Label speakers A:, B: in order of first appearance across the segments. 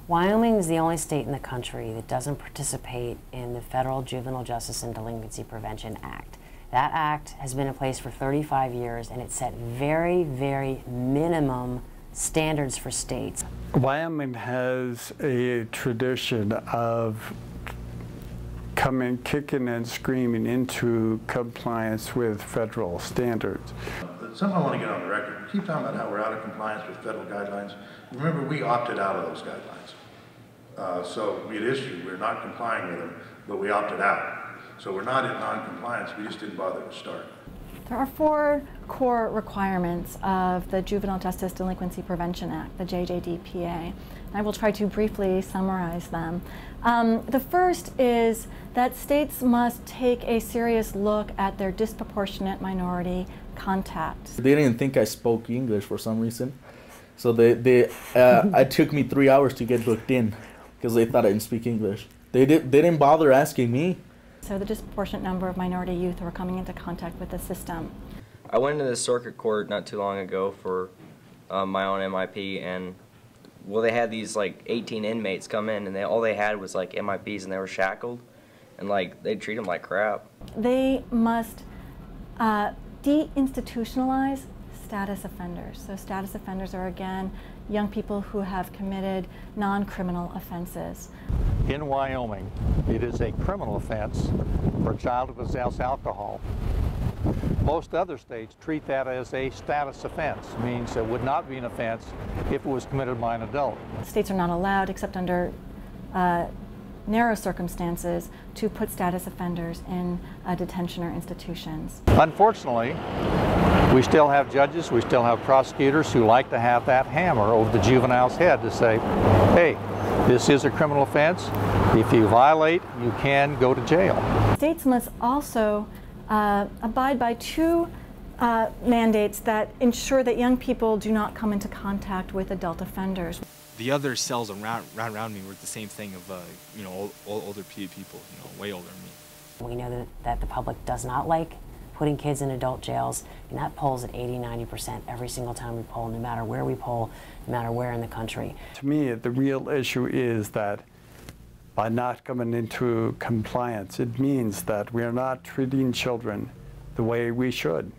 A: Wyoming is the only state in the country that doesn't participate in the Federal Juvenile Justice and Delinquency Prevention Act. That act has been in place for 35 years, and it set very, very minimum standards for states.
B: Wyoming has a tradition of coming kicking and screaming into compliance with federal standards.
C: Something I want to get on the record. We keep talking about how we're out of compliance with federal guidelines. Remember, we opted out of those guidelines. So we had issued, we're not complying with them, but we opted out. So we're not in non-compliance, we just didn't bother to start.
D: There are 4 core requirements of the Juvenile Justice Delinquency Prevention Act, the JJDPA. I will try to briefly summarize them. The first is that states must take a serious look at their disproportionate minority contact.
E: They didn't think I spoke English for some reason, so it took me 3 hours to get booked in because they thought I didn't speak English. They didn't bother asking me.
D: So the disproportionate number of minority youth who are coming into contact with the system.
F: I went into the circuit court not too long ago for my own MIP, and well, they had these like 18 inmates come in, and all they had was like MIPs, and they were shackled, and like they treat them like crap.
D: They must deinstitutionalize status offenders. So status offenders are, again, young people who have committed non-criminal offenses.
G: In Wyoming, it is a criminal offense for a child to possess alcohol. Most other states treat that as a status offense, means it would not be an offense if it was committed by an adult.
D: States are not allowed, except under narrow circumstances, to put status offenders in detention or institutions.
G: Unfortunately, we still have judges, we still have prosecutors who like to have that hammer over the juvenile's head to say, hey, this is a criminal offense. If you violate, you can go to jail.
D: States must also abide by 2 mandates that ensure that young people do not come into contact with adult offenders.
H: The other cells around me were the same thing of, you know, older people, you know, way older than me.
A: We know that the public does not like putting kids in adult jails, and that polls at 80–90% every single time we poll, no matter where we poll, no matter where in the country.
B: To me, the real issue is that by not coming into compliance, it means that we are not treating children the way we should.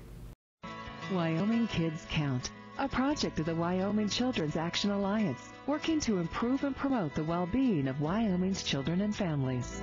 I: Wyoming Kids Count, a project of the Wyoming Children's Action Alliance, working to improve and promote the well-being of Wyoming's children and families.